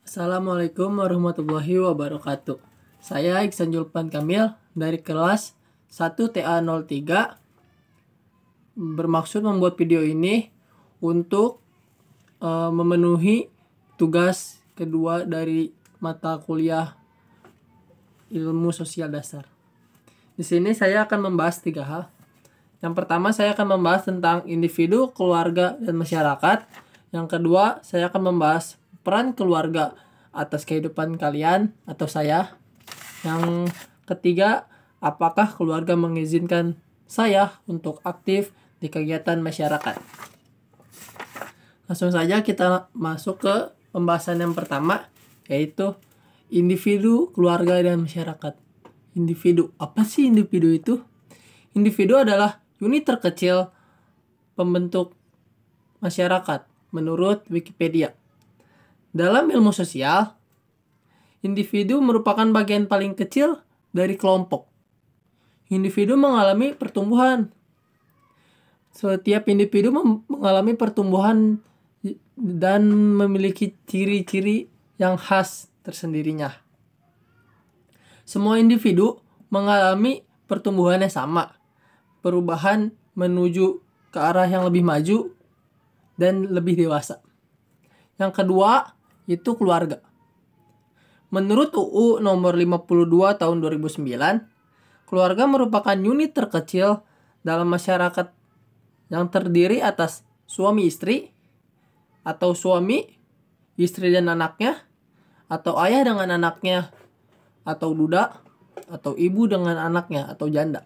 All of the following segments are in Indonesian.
Assalamualaikum warahmatullahi wabarakatuh. Saya Iksan Julpan Kamil dari kelas 1 TA03 bermaksud membuat video ini untuk memenuhi tugas kedua dari mata kuliah Ilmu Sosial Dasar. Di sini saya akan membahas 3 hal. Yang pertama, saya akan membahas tentang individu, keluarga, dan masyarakat. Yang kedua, saya akan membahas peran keluarga atas kehidupan kalian atau saya. Yang ketiga, apakah keluarga mengizinkan saya untuk aktif di kegiatan masyarakat. Langsung saja kita masuk ke pembahasan yang pertama, yaitu individu, keluarga, dan masyarakat. Individu, apa sih individu itu? Individu adalah unit terkecil pembentuk masyarakat menurut Wikipedia. Dalam ilmu sosial, individu merupakan bagian paling kecil dari kelompok. Individu mengalami pertumbuhan. Setiap individu mengalami pertumbuhan dan memiliki ciri-ciri yang khas tersendirinya. Semua individu mengalami pertumbuhan yang sama, perubahan menuju ke arah yang lebih maju dan lebih dewasa. Yang kedua, itu keluarga. Menurut UU nomor 52 tahun 2009, keluarga merupakan unit terkecil dalam masyarakat yang terdiri atas suami istri, atau suami, istri dan anaknya, atau ayah dengan anaknya, atau duda, atau ibu dengan anaknya, atau janda.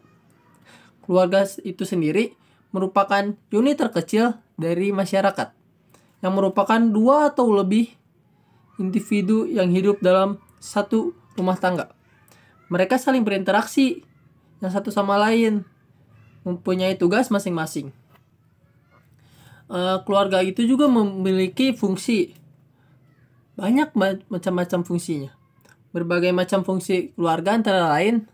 Keluarga itu sendiri merupakan unit terkecil dari masyarakat, yang merupakan 2 atau lebih individu yang hidup dalam satu rumah tangga. Mereka saling berinteraksi yang satu sama lain, mempunyai tugas masing-masing. Keluarga itu juga memiliki fungsi, banyak macam-macam fungsinya. Berbagai macam fungsi keluarga antara lain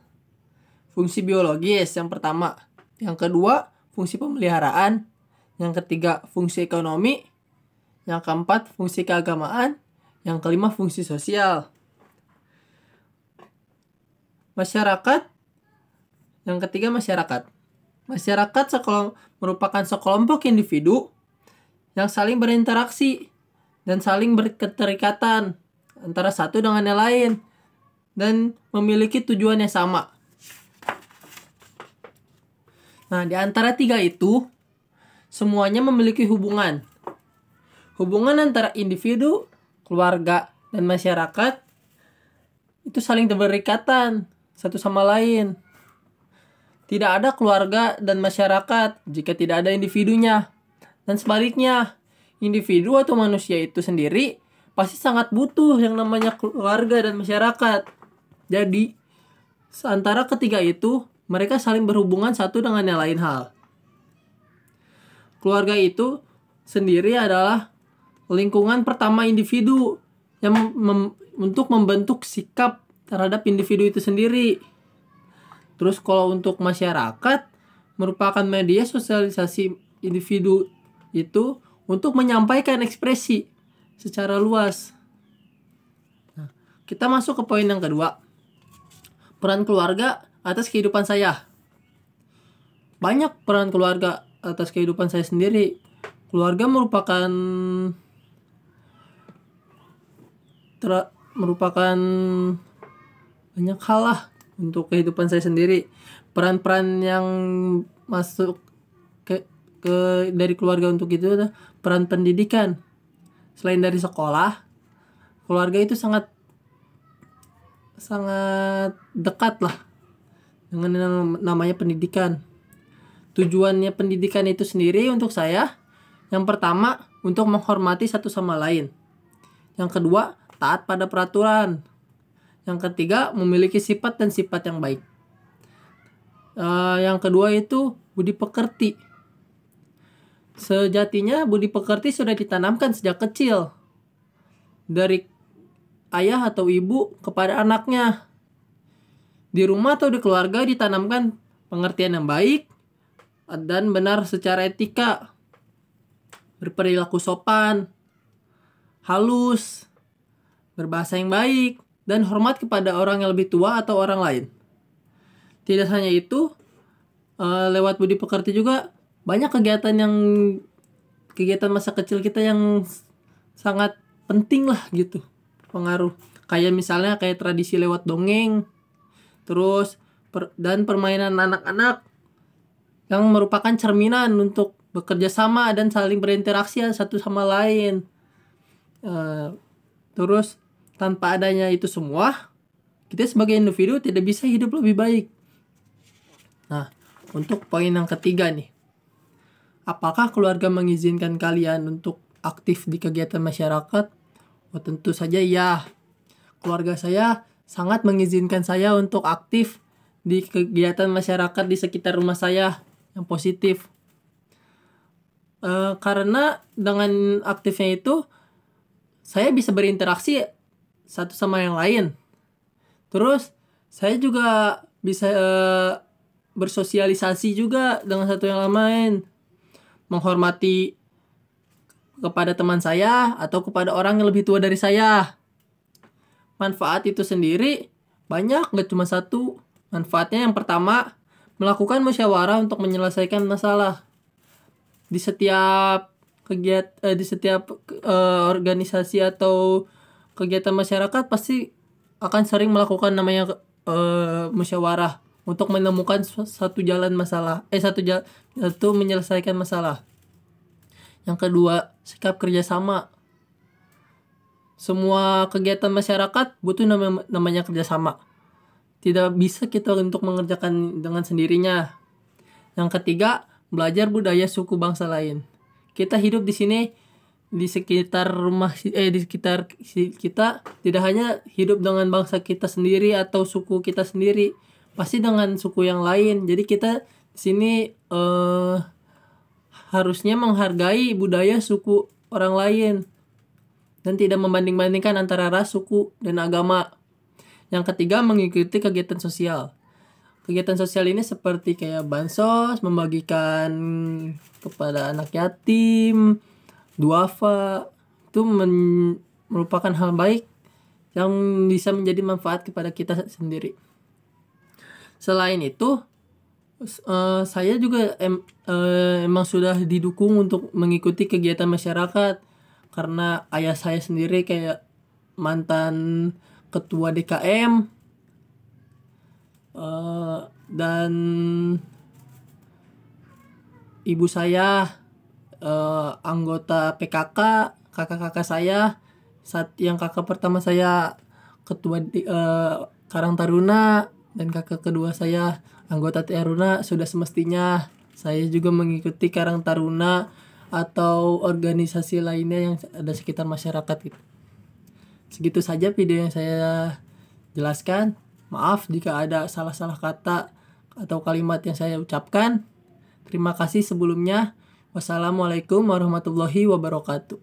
fungsi biologis yang pertama, yang kedua fungsi pemeliharaan, yang ketiga fungsi ekonomi, yang keempat fungsi keagamaan, yang kelima fungsi sosial. Masyarakat, yang ketiga masyarakat. Masyarakat merupakan sekelompok individu yang saling berinteraksi dan saling berketerikatan antara satu dengan yang lain dan memiliki tujuan yang sama. Nah, di antara 3 itu semuanya memiliki hubungan. Hubungan antara individu, keluarga, dan masyarakat itu saling berikatan satu sama lain. Tidak ada keluarga dan masyarakat jika tidak ada individunya. Dan sebaliknya, individu atau manusia itu sendiri pasti sangat butuh yang namanya keluarga dan masyarakat. Jadi, antara ketiga itu, mereka saling berhubungan satu dengan yang lain hal. Keluarga itu sendiri adalah lingkungan pertama individu yang untuk membentuk sikap terhadap individu itu sendiri. Terus kalau untuk masyarakat, merupakan media sosialisasi individu itu untuk menyampaikan ekspresi secara luas. Nah, kita masuk ke poin yang kedua. Peran keluarga atas kehidupan saya. Banyak peran keluarga atas kehidupan saya sendiri. Keluarga merupakan banyak hal lah untuk kehidupan saya sendiri. Peran-peran yang masuk ke dari keluarga untuk itu adalah peran pendidikan. Selain dari sekolah, keluarga itu sangat dekat lah dengan namanya pendidikan. Tujuannya pendidikan itu sendiri untuk saya, yang pertama untuk menghormati satu sama lain. Yang kedua, taat pada peraturan. Yang ketiga, memiliki sifat dan sifat yang baik. Yang kedua itu budi pekerti. Sejatinya budi pekerti sudah ditanamkan sejak kecil dari ayah atau ibu kepada anaknya. Di rumah atau di keluarga ditanamkan pengertian yang baik dan benar secara etika, berperilaku sopan, halus, berbahasa yang baik, dan hormat kepada orang yang lebih tua atau orang lain. Tidak hanya itu, lewat budi pekerti juga banyak kegiatan masa kecil kita yang sangat penting lah gitu, pengaruh. Kayak misalnya kayak tradisi lewat dongeng, terus dan permainan anak-anak yang merupakan cerminan untuk bekerja sama dan saling berinteraksi satu sama lain. Terus tanpa adanya itu semua, kita sebagai individu tidak bisa hidup lebih baik. Nah, untuk poin yang ketiga nih, apakah keluarga mengizinkan kalian untuk aktif di kegiatan masyarakat? Oh, tentu saja ya. Keluarga saya sangat mengizinkan saya untuk aktif di kegiatan masyarakat di sekitar rumah saya yang positif. Karena dengan aktifnya itu, saya bisa berinteraksi satu sama yang lain. Terus, saya juga bisa bersosialisasi juga dengan satu yang lain. Menghormati kepada teman saya atau kepada orang yang lebih tua dari saya. Manfaat itu sendiri banyak, gak cuma satu. Manfaatnya yang pertama, melakukan musyawarah untuk menyelesaikan masalah. Di setiap organisasi atau kegiatan masyarakat pasti akan sering melakukan namanya musyawarah untuk menemukan satu menyelesaikan masalah. Yang kedua, sikap kerjasama. Semua kegiatan masyarakat butuh namanya kerjasama. Tidak bisa kita untuk mengerjakan dengan sendirinya. Yang ketiga, belajar budaya suku bangsa lain. Kita hidup di sini di sekitar kita, tidak hanya hidup dengan bangsa kita sendiri atau suku kita sendiri, pasti dengan suku yang lain. Jadi kita di sini harusnya menghargai budaya suku orang lain dan tidak membanding-bandingkan antara ras, suku, dan agama. Yang ketiga, mengikuti kegiatan sosial. Kegiatan sosial ini seperti kayak bansos, membagikan kepada anak yatim, duafa, itu merupakan hal baik yang bisa menjadi manfaat kepada kita sendiri. Selain itu, saya juga emang sudah didukung untuk mengikuti kegiatan masyarakat karena ayah saya sendiri kayak mantan ketua DKM dan ibu saya anggota PKK, kakak-kakak saya yang kakak pertama saya ketua Karang Taruna dan kakak kedua saya anggota Taruna. Sudah semestinya saya juga mengikuti Karang Taruna atau organisasi lainnya yang ada sekitar masyarakat gitu. Segitu saja video yang saya jelaskan. Maaf jika ada salah-salah kata atau kalimat yang saya ucapkan. Terima kasih sebelumnya. Wassalamualaikum warahmatullahi wabarakatuh.